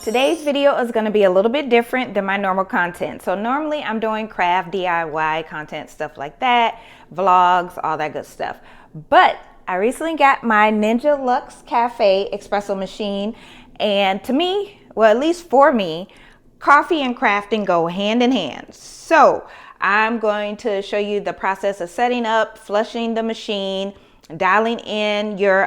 Today's video is going to be a little bit different than my normal content. So normally I'm doing craft, DIY content, stuff like that, vlogs, all that good stuff. But I recently got my Ninja Luxe Cafe espresso machine, and to me, well, at least for me, coffee and crafting go hand in hand. So I'm going to show you the process of setting up, flushing the machine, dialing in your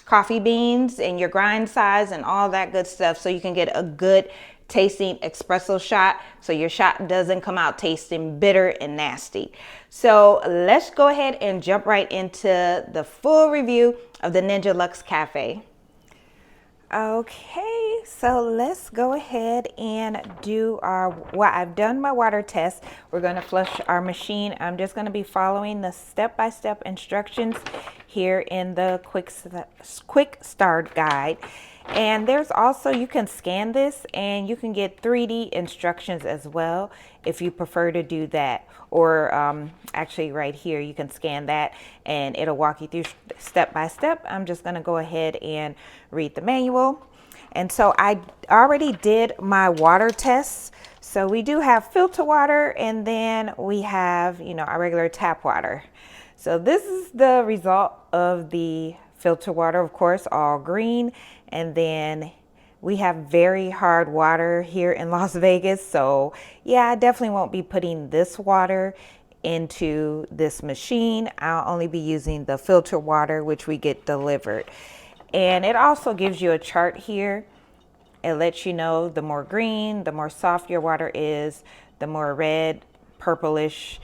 coffee beans and your grind size and all that good stuff so you can get a good tasting espresso shot so your shot doesn't come out tasting bitter and nasty. So let's go ahead and jump right into the full review of the Ninja Luxe Cafe. Okay, so let's go ahead and do I've done my water test. We're going to flush our machine. I'm just going to be following the step-by-step instructions here in the quick start guide. And there's also, you can scan this and you can get 3D instructions as well if you prefer to do that. Or actually right here, you can scan that and it'll walk you through step by step. I'm just going to go ahead and read the manual. And so I already did my water tests. So we do have filter water, and then we have, our regular tap water. So this is the result of the filter water, of course, all green. And then we have very hard water here in Las Vegas. So yeah, I definitely won't be putting this water into this machine. I'll only be using the filter water, which we get delivered. And it also gives you a chart here. It lets you know the more green, the more soft your water is, the more red, purplish,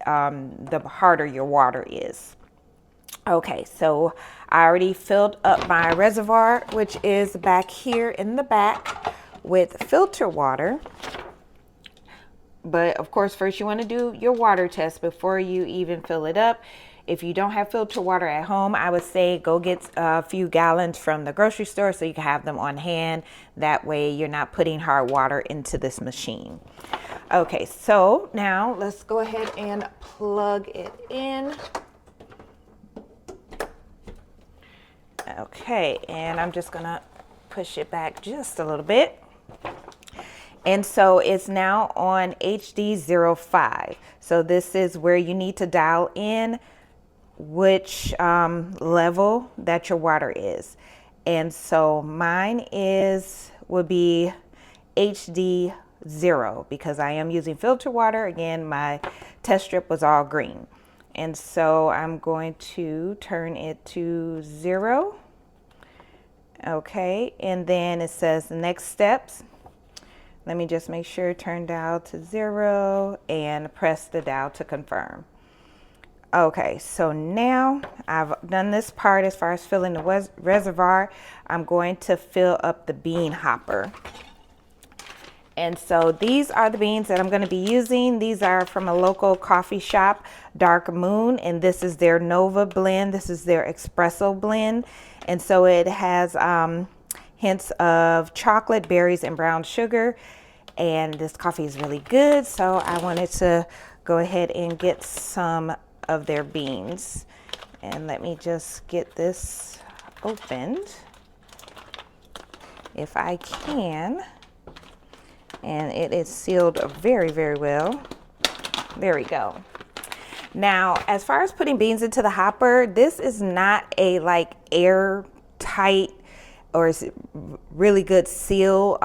the harder your water is. Okay, so I already filled up my reservoir, which is back here in the back, with filter water. But of course, first you want to do your water test before you even fill it up. If you don't have filter water at home, I would say go get a few gallons from the grocery store so you can have them on hand. That way you're not putting hard water into this machine. Okay, so now let's go ahead and plug it in. Okay, and I'm just gonna push it back just a little bit. And so it's now on HD05. So this is where you need to dial in which level that your water is. And so mine would be HD 0 because I am using filter water. Again, my test strip was all green. And so I'm going to turn it to 0. Okay, and then it says the next steps. Let me just make sure turn dial to 0 and press the dial to confirm. Okay, so now I've done this part as far as filling the reservoir. I'm going to fill up the bean hopper. And so these are the beans that I'm going to be using. These are from a local coffee shop, Dark Moon, and this is their Nova blend. This is their espresso blend. And so it has hints of chocolate, berries, and brown sugar. And this coffee is really good. So I wanted to go ahead and get some of their beans. And let me just get this opened if I can. And it is sealed very, very well. There we go. Now, as far as putting beans into the hopper, this is not a like airtight or is really good seal,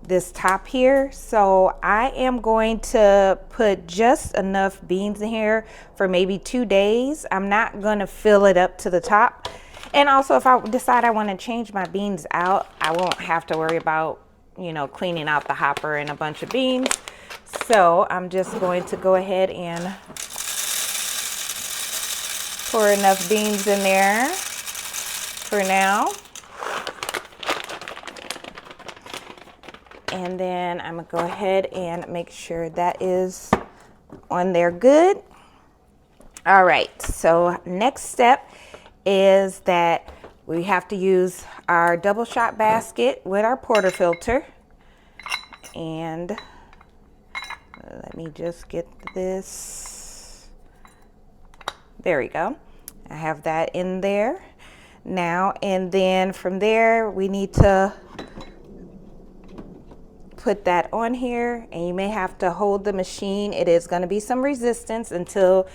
this top here. So I am going to put just enough beans in here for maybe 2 days. I'm not going to fill it up to the top. And also, if I decide I want to change my beans out, I won't have to worry about, cleaning out the hopper and a bunch of beans. So I'm just going to go ahead and pour enough beans in there for now. And then I'm gonna go ahead and make sure that is on there good. All right, so next step is that we have to use our double shot basket with our portafilter. And let me just get this. There we go. I have that in there. now. And then from there, we need to put that on here, and you may have to hold the machine. It is going to be some resistance until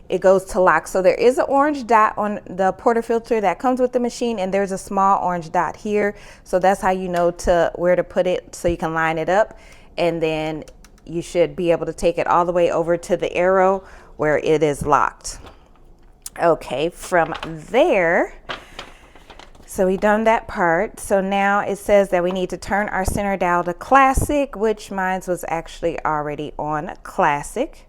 it goes to lock. So there is an orange dot on the portafilter that comes with the machine, and there's a small orange dot here. So that's how you know where to put it, so you can line it up, and then you should be able to take it all the way over to the arrow where it is locked. Okay, from there, so we've done that part. So now it says that we need to turn our center dial to classic, which mine was actually already on classic.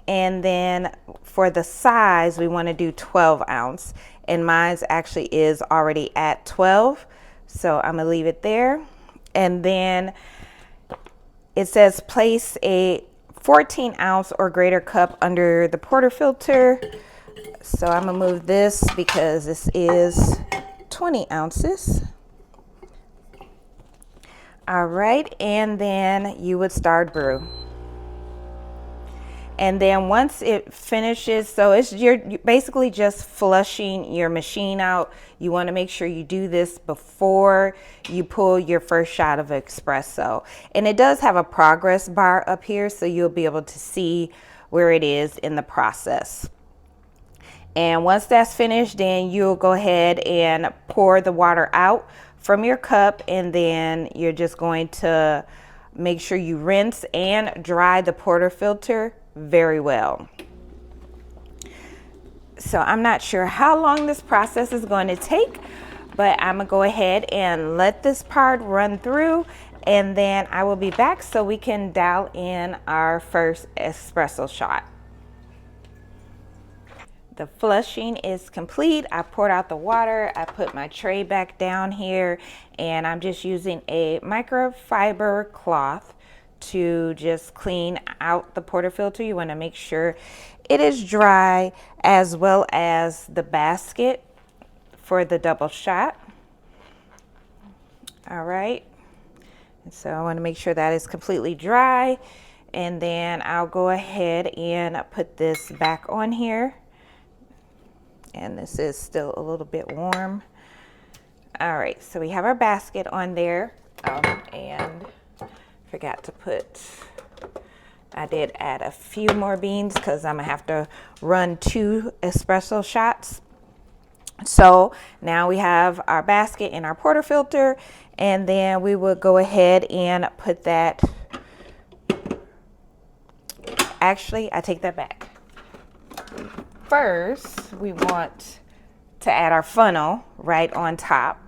And then for the size, we want to do 12 ounce, and mine's actually is already at 12. So I'm gonna leave it there. And then it says place a 14 ounce or greater cup under the portafilter. So I'm gonna move this because this is 20 ounces. All right, and then you would start brew. And then once it finishes, so you're basically just flushing your machine out. You want to make sure you do this before you pull your first shot of espresso. And it does have a progress bar up here, so you'll be able to see where it is in the process. And once that's finished, then you'll go ahead and pour the water out from your cup, and then you're just going to make sure you rinse and dry the portafilter very well. So I'm not sure how long this process is going to take, but I'm gonna go ahead and let this part run through, and then I will be back so we can dial in our first espresso shot. The flushing is complete. I poured out the water. I put my tray back down here, and I'm just using a microfiber cloth to just clean out the portafilter. You want to make sure it is dry, as well as the basket for the double shot. All right. And so I want to make sure that is completely dry, and then I'll go ahead and put this back on here. And this is still a little bit warm. All right, so we have our basket on there, and forgot to put, I did add a few more beans because I'm gonna have to run 2 espresso shots. So now we have our basket and our portafilter, and then we will go ahead and put that, actually, I take that back. First, we want to add our funnel right on top.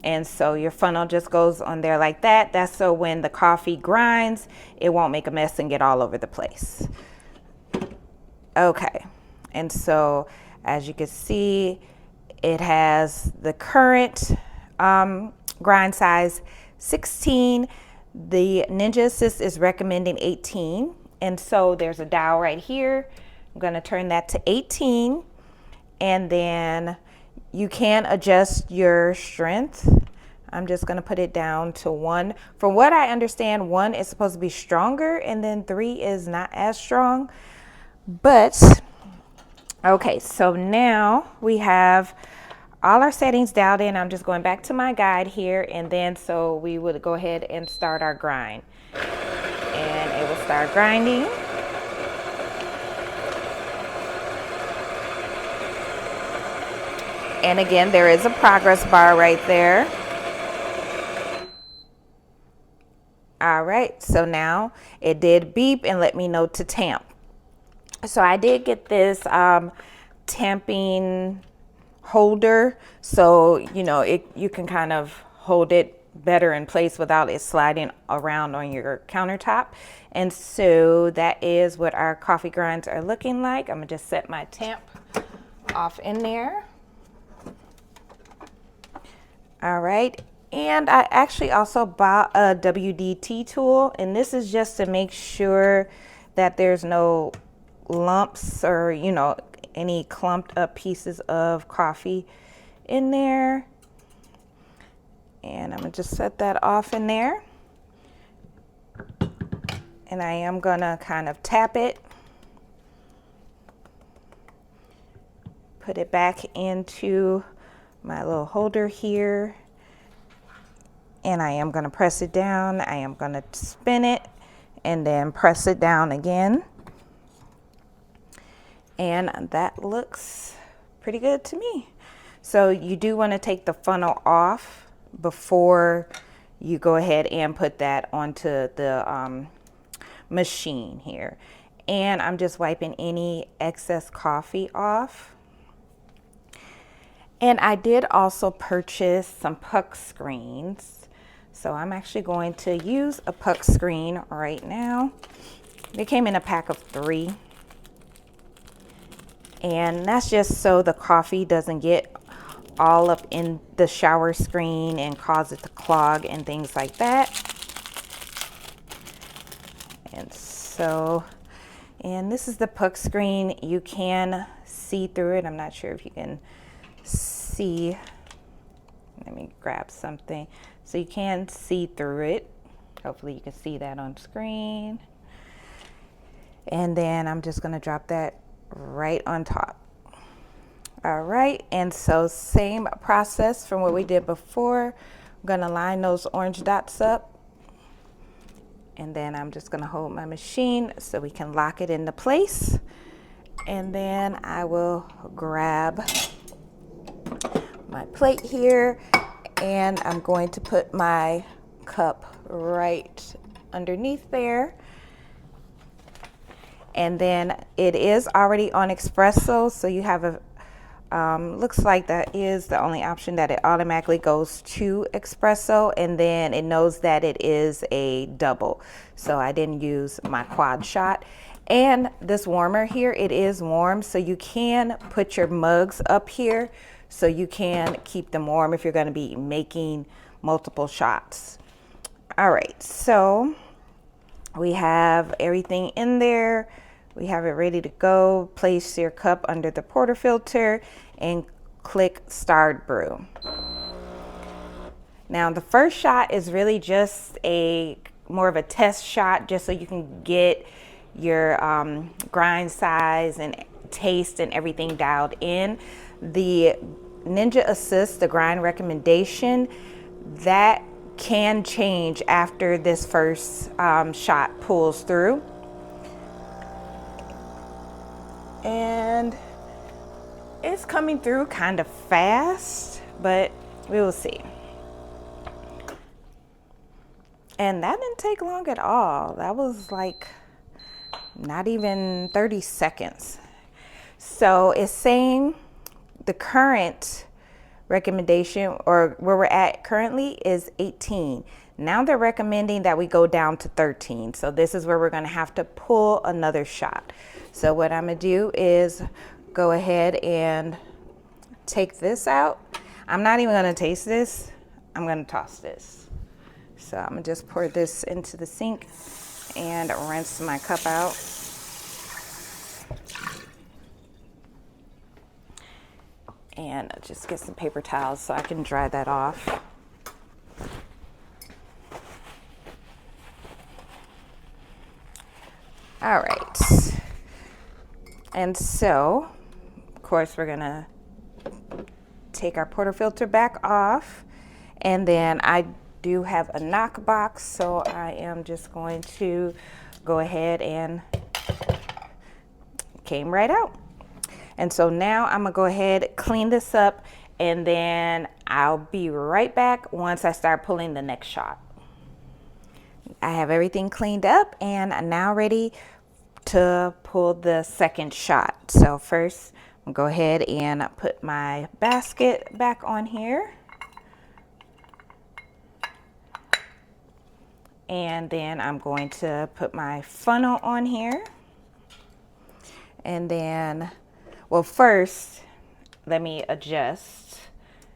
And so your funnel just goes on there like that. That's so when the coffee grinds, it won't make a mess and get all over the place. Okay, and so as you can see, it has the current grind size 16. The Ninja Assist is recommending 18. And so there's a dial right here. I'm gonna turn that to 18, and then you can adjust your strength. I'm just gonna put it down to 1. From what I understand, 1 is supposed to be stronger, and then 3 is not as strong. But, okay, so now we have all our settings dialed in. I'm just going back to my guide here, and then so we would go ahead and start our grind. And it will start grinding. And again, there is a progress bar right there. All right, so now it did beep and let me know to tamp. So I did get this tamping holder, so you know you can kind of hold it better in place without it sliding around on your countertop. And so that is what our coffee grinds are looking like. I'm gonna just set my tamp off in there. All right, and I actually also bought a WDT tool, and this is just to make sure that there's no lumps or any clumped up pieces of coffee in there. And I'm gonna just set that off in there. And I am gonna kind of tap it, put it back into my little holder here. And I am going to press it down. I am going to spin it and then press it down again. And that looks pretty good to me. So you do want to take the funnel off before you go ahead and put that onto the machine here. And I'm just wiping any excess coffee off. And I did also purchase some puck screens. So I'm actually going to use a puck screen right now. They came in a pack of 3. And that's just so the coffee doesn't get all up in the shower screen and cause it to clog and things like that. And so, and this is the puck screen. You can see through it. I'm not sure if you can see. Let me grab something. So you can see through it. Hopefully you can see that on screen. And then I'm just going to drop that right on top. All right, and so same process from what we did before. I'm going to line those orange dots up. And then I'm just going to hold my machine so we can lock it into place. And then I will grab my plate here, and I'm going to put my cup right underneath there. And then it is already on espresso, so you have a looks like that is the only option, that it automatically goes to espresso, and then it knows that it is a double, so I didn't use my quad shot. And this warmer here, it is warm, so you can put your mugs up here so you can keep them warm if you're going to be making multiple shots. All right, so we have everything in there. We have it ready to go. Place your cup under the portafilter and click Start Brew. Now the first shot is really just more of a test shot, just so you can get your grind size and taste and everything dialed in. The Ninja Assist, the grind recommendation, that can change after this first shot pulls through. And it's coming through kind of fast, but we will see. And that didn't take long at all. That was like not even 30 seconds. So it's saying the current recommendation, or where we're at currently, is 18. Now they're recommending that we go down to 13. So this is where we're going to have to pull another shot. So what I'm going to do is go ahead and take this out. I'm not even going to taste this. I'm going to toss this. So I'm going to just pour this into the sink and rinse my cup out. And just get some paper towels so I can dry that off. All right. And so, of course, we're gonna take our portafilter back off. And then I do have a knock box, so I am just going to go ahead and came right out. And so now I'm gonna go ahead, clean this up, and then I'll be right back once I start pulling the next shot. I have everything cleaned up and I'm now ready to pull the second shot. So first, I'm gonna go ahead and put my basket back on here. And then I'm going to put my funnel on here. And then, well, first, let me adjust.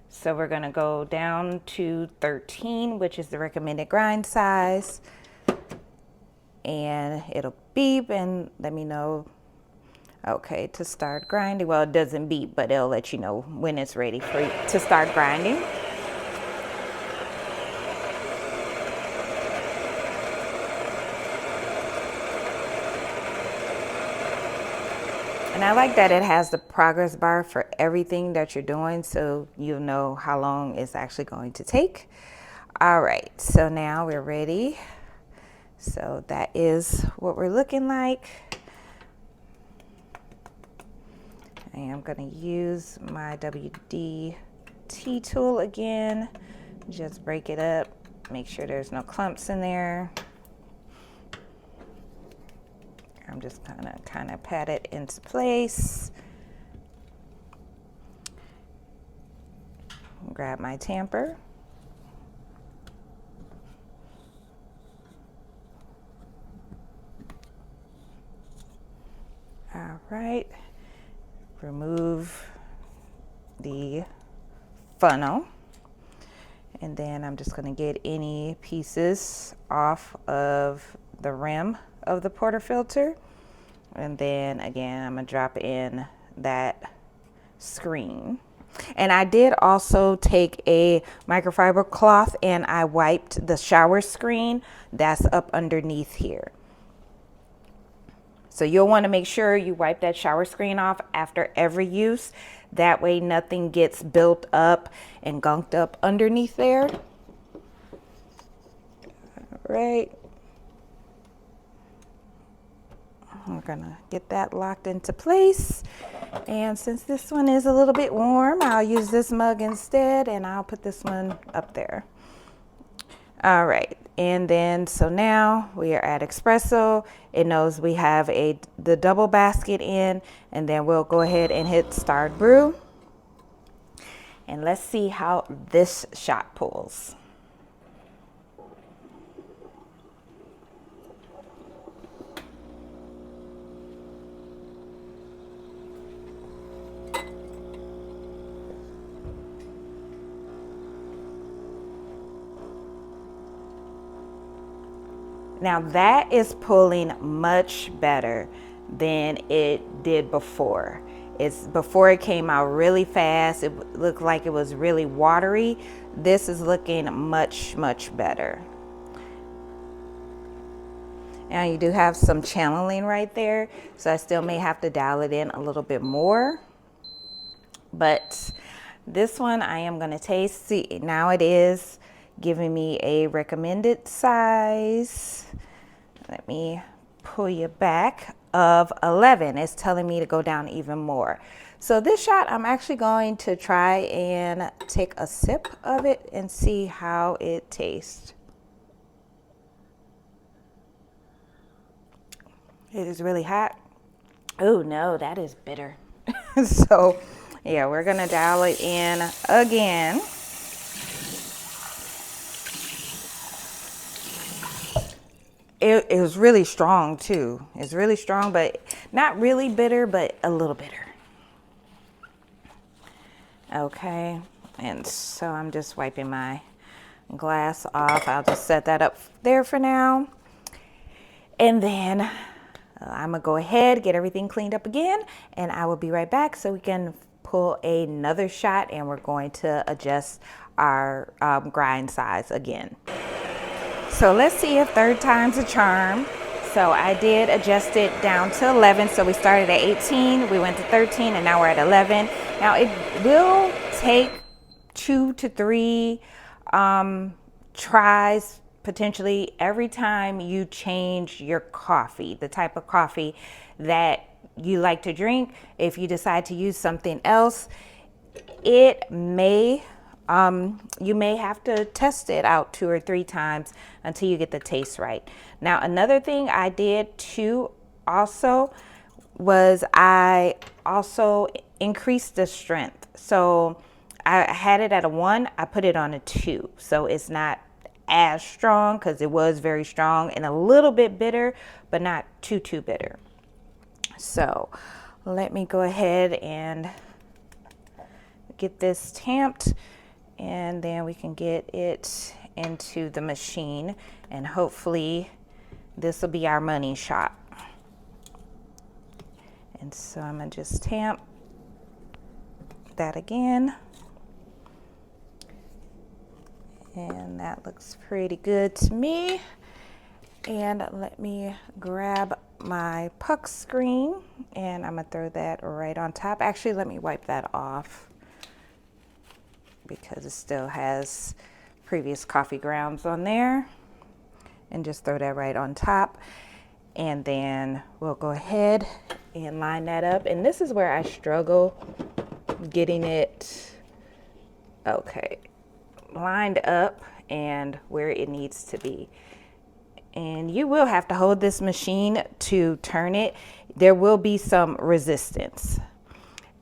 So we're gonna go down to 13, which is the recommended grind size. And it'll beep and let me know, okay, to start grinding. Well, it doesn't beep, but it'll let you know when it's ready for you to start grinding. And And I like that it has the progress bar for everything that you're doing, so you'll know how long it's actually going to take. All right, so now we're ready. So that is what we're looking like. I am going to use my WD-T tool again. Just break it up, make sure there's no clumps in there. I'm just gonna kind of pat it into place. Grab my tamper. All right, remove the funnel. And then I'm just gonna get any pieces off of the rim of the portafilter. And then again, I'm gonna drop in that screen. And I did also take a microfiber cloth and I wiped the shower screen that's up underneath here. So you'll want to make sure you wipe that shower screen off after every use. That way nothing gets built up and gunked up underneath there. All right. We're gonna get that locked into place. And since this one is a little bit warm, I'll use this mug instead and I'll put this one up there. All right, and then so now we are at espresso. It knows we have the double basket in, and then we'll go ahead and hit start brew. And let's see how this shot pulls. Now that is pulling much better than it did before. Before it came out really fast. It looked like it was really watery. This is looking much, much better. Now you do have some channeling right there, so I still may have to dial it in a little bit more. But this one I am gonna taste. See, now it is giving me a recommended size. Let me pull you back of 11. It's telling me to go down even more. So this shot, I'm actually going to try and take a sip of it and see how it tastes. It is really hot. Oh no, that is bitter. So yeah, we're gonna dial it in again. It was really strong too. It's really strong, but not really bitter, but a little bitter. Okay, and so I'm just wiping my glass off. I'll just set that up there for now. And then I'm gonna go ahead, get everything cleaned up again, and I will be right back so we can pull another shot, and we're going to adjust our grind size again. So let's see if third time's a charm. So I did adjust it down to 11. So we started at 18, we went to 13, and now we're at 11. Now it will take 2 to 3 tries potentially every time you change your coffee, the type of coffee that you like to drink. If you decide to use something else, it may you may have to test it out 2 or 3 times until you get the taste right. Now, another thing I did too also was I also increased the strength. So I had it at a 1, I put it on a 2. So it's not as strong because it was very strong and a little bit bitter, but not too bitter. So let me go ahead and get this tamped, and then we can get it into the machine, and hopefully this will be our money shot. And so I'm gonna just tamp that again, and that looks pretty good to me. And let me grab my puck screen, and I'm gonna throw that right on top. Actually, let me wipe that off because it still has previous coffee grounds on there, and just throw that right on top. And then we'll go ahead and line that up. And this is where I struggle getting it okay lined up and where it needs to be. And you will have to hold this machine to turn it. There will be some resistance.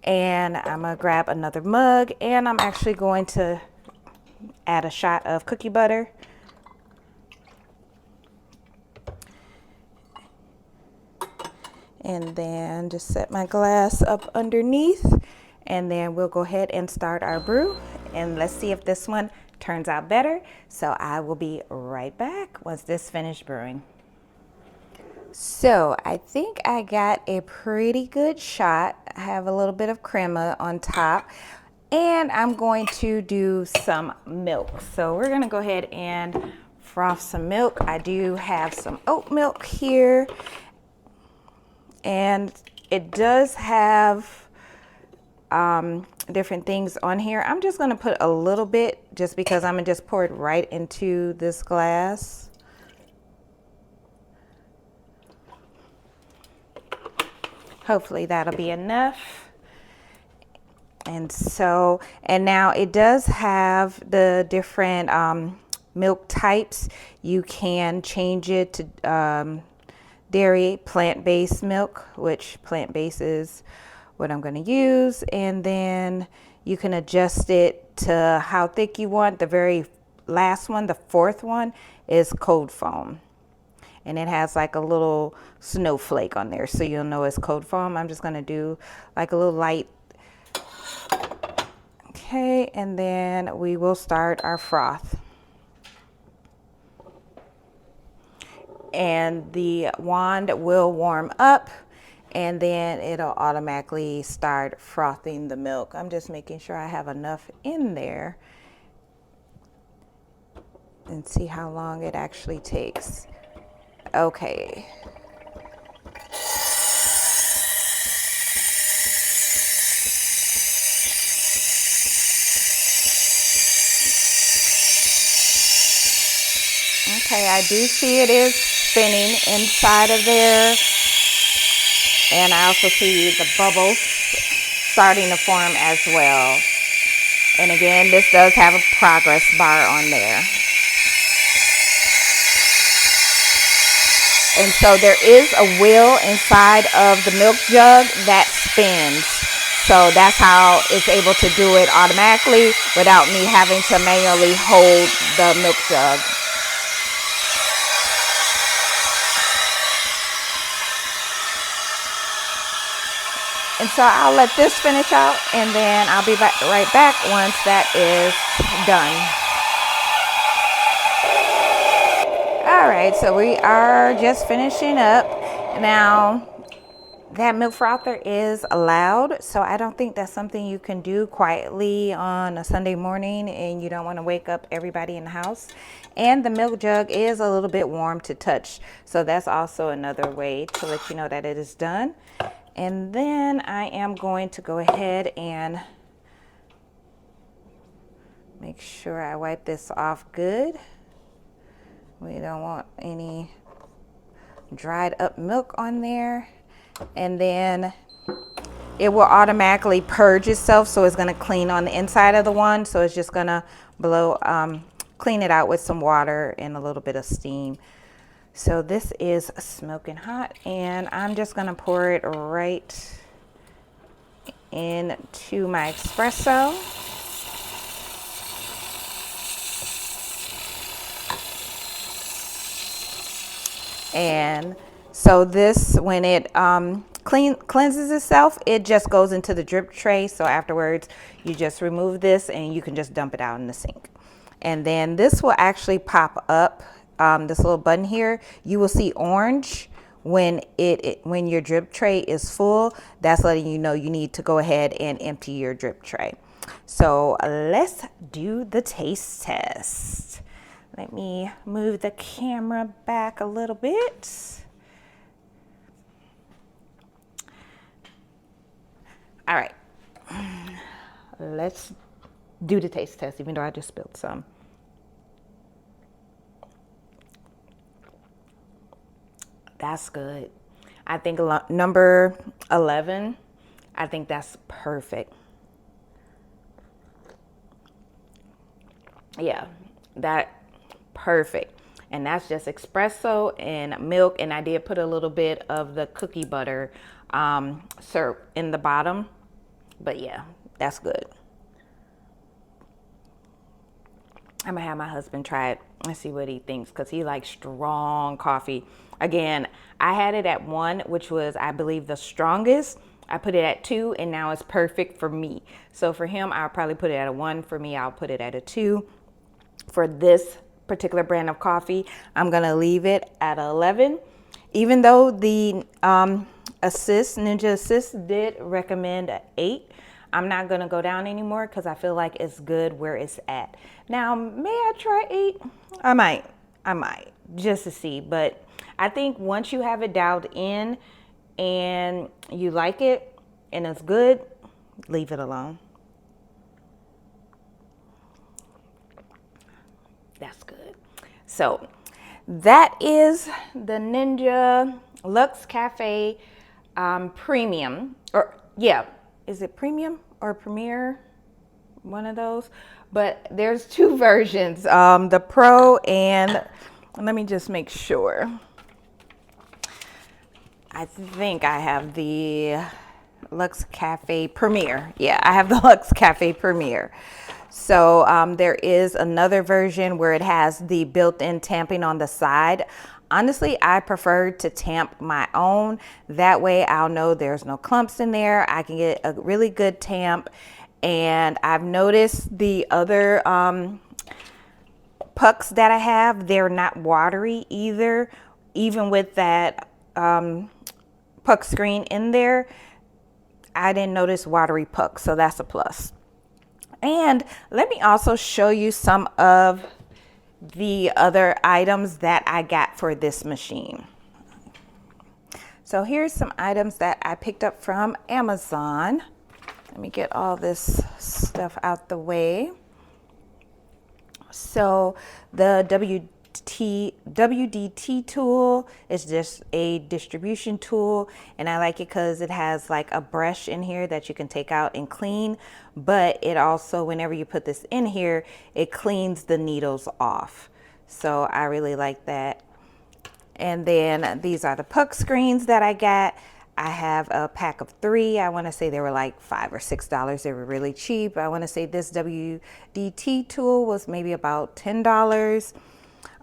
And I'm gonna grab another mug, and I'm actually going to add a shot of cookie butter. And then just set my glass up underneath, and then we'll go ahead and start our brew. And let's see if this one turns out better. So I will be right back once this finished brewing. So I think I got a pretty good shot. I have a little bit of crema on top, and I'm going to do some milk. So we're gonna go ahead and froth some milk. I do have some oat milk here, and it does have different things on here. I'm just gonna put a little bit just because I'm gonna just pour it right into this glass. Hopefully that'll be enough. And so, and now it does have the different milk types. You can change it to dairy, plant-based milk, which plant-based is what I'm going to use. And then you can adjust it to how thick you want. The very last one, the fourth one, is cold foam. And it has like a little snowflake on there, so you'll know it's cold foam. I'm just going to do like a little light. Okay, and then we will start our froth. And the wand will warm up, and then it'll automatically start frothing the milk. I'm just making sure I have enough in there and see how long it actually takes. Okay. Okay, I do see it is spinning inside of there. And I also see the bubbles starting to form as well. And again, this does have a progress bar on there. And so there is a wheel inside of the milk jug that spins. So that's how it's able to do it automatically without me having to manually hold the milk jug. And so I'll let this finish out, and then I'll be right back once that is done. All right, so we are just finishing up. Now, that milk frother is allowed, so I don't think that's something you can do quietly on a Sunday morning and you don't want to wake up everybody in the house. And the milk jug is a little bit warm to touch, so that's also another way to let you know that it is done. And then I am going to go ahead and make sure I wipe this off good. We don't want any dried up milk on there. And then it will automatically purge itself, so it's going to clean on the inside of the one. So it's just going to blow, clean it out with some water and a little bit of steam. So this is smoking hot, and I'm just going to pour it right into my espresso. And so this, when it cleanses itself, it just goes into the drip tray. So afterwards, you just remove this and you can just dump it out in the sink. And then this will actually pop up, this little button here. You will see orange when when your drip tray is full. That's letting you know you need to go ahead and empty your drip tray. So let's do the taste test. Let me move the camera back a little bit. All right, let's do the taste test, even though I just spilled some. That's good. I think number 11, I think that's perfect. Yeah, that perfect. And that's just espresso and milk. And I did put a little bit of the cookie butter syrup in the bottom. But yeah, that's good. I'm gonna have my husband try it and see what he thinks, because he likes strong coffee. Again, I had it at 1, which was, I believe, the strongest. I put it at 2, and now it's perfect for me. So for him, I'll probably put it at a 1. For me, I'll put it at a 2. For this particular brand of coffee, I'm gonna leave it at 11. Even though the Ninja Assist did recommend 8, I'm not gonna go down anymore because I feel like it's good where it's at. Now, may I try 8? I might, just to see. But I think once you have it dialed in and you like it and it's good, leave it alone. That's good. So that is the Ninja Luxe Cafe Premium. Or yeah, is it Premium or Premier? One of those. But there's 2 versions, the Pro, and let me just make sure. I think I have the Luxe Cafe Premier. Yeah, I have the Luxe Cafe Premier. So there is another version where it has the built-in tamping on the side. Honestly, I prefer to tamp my own. That way I'll know there's no clumps in there. I can get a really good tamp. And I've noticed the other pucks that I have, they're not watery either. Even with that puck screen in there, I didn't notice watery pucks, so that's a plus. And let me also show you some of the other items that I got for this machine. So here's some items that I picked up from Amazon. Let me get all this stuff out the way. So the WDT tool is just a distribution tool, and I like it because it has like a brush in here that you can take out and clean, but it also, whenever you put this in here, it cleans the needles off. So I really like that. And then these are the puck screens that I got. I have a pack of 3. I want to say they were like $5 or $6. They were really cheap. I want to say this WDT tool was maybe about $10.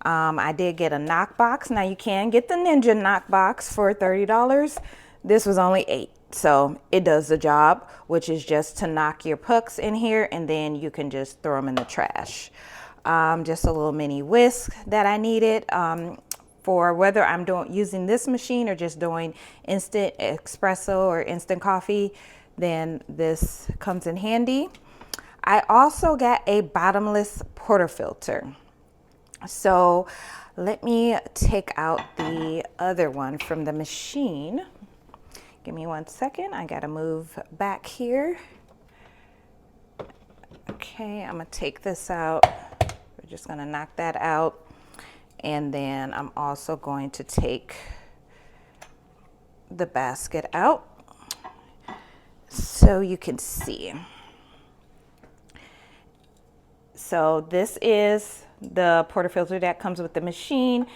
I did get a knock box. Now you can get the Ninja knock box for $30. This was only $8. So it does the job, which is just to knock your pucks in here, and then you can just throw them in the trash. Just a little mini whisk that I needed. For whether I'm using this machine or just doing instant espresso or instant coffee, then this comes in handy. I also got a bottomless portafilter. So let me take out the other one from the machine. Give me 1 second. I gotta move back here. Okay, I'm gonna take this out. We're just gonna knock that out. And then I'm also going to take the basket out so you can see. So this is the portafilter that comes with the machine.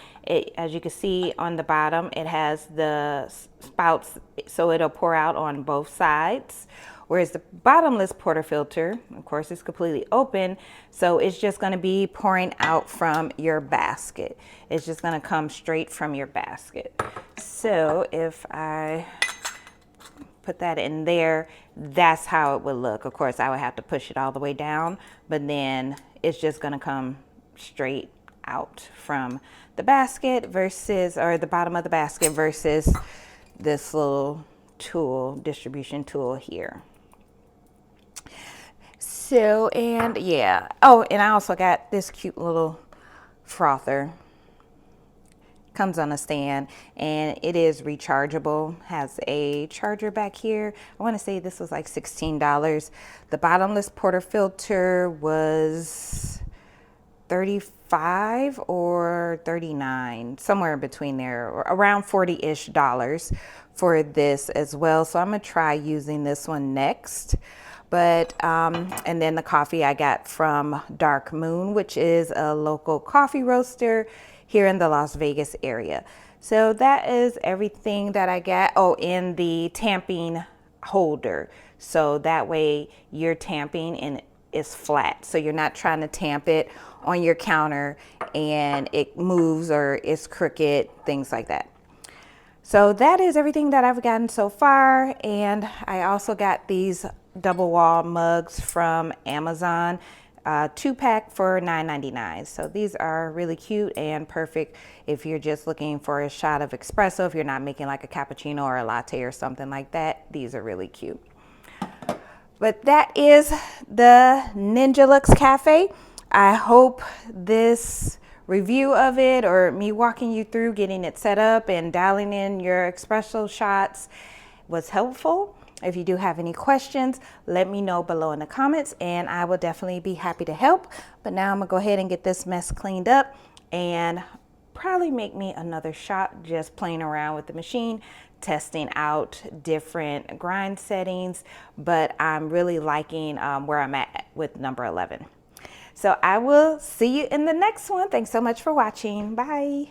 As you can see on the bottom, it has the spouts, so it'll pour out on both sides. Whereas the bottomless portafilter, of course, is completely open, so it's just going to be pouring out from your basket. It's just going to come straight from your basket. So if I put that in there, that's how it would look. Of course, I would have to push it all the way down, but then it's just going to come straight out from the basket versus, or the bottom of the basket versus this little tool, distribution tool here. So, and yeah. Oh, and I also got this cute little frother. Comes on a stand, and it is rechargeable. Has a charger back here. I want to say this was like $16. The bottomless portafilter was 35 or 39, somewhere in between there, or around 40-ish dollars for this as well. So I'm gonna try using this one next. But and then the coffee I got from Dark Moon, which is a local coffee roaster here in the Las Vegas area. So that is everything that I got. Oh, in the tamping holder, so that way you're tamping and it's flat, so you're not trying to tamp it on your counter and it moves or it's crooked, things like that. So that is everything that I've gotten so far. And I also got these double wall mugs from Amazon, 2-pack for $9.99. So these are really cute and perfect if you're just looking for a shot of espresso, if you're not making like a cappuccino or a latte or something like that. These are really cute. But that is the Ninja Luxe Cafe. I hope this review of it, or me walking you through getting it set up and dialing in your espresso shots, was helpful. If you do have any questions, let me know below in the comments and I will definitely be happy to help. But now I'm gonna go ahead and get this mess cleaned up and probably make me another shot, just playing around with the machine, testing out different grind settings. But I'm really liking where I'm at with number 11. So I will see you in the next one. Thanks so much for watching. Bye.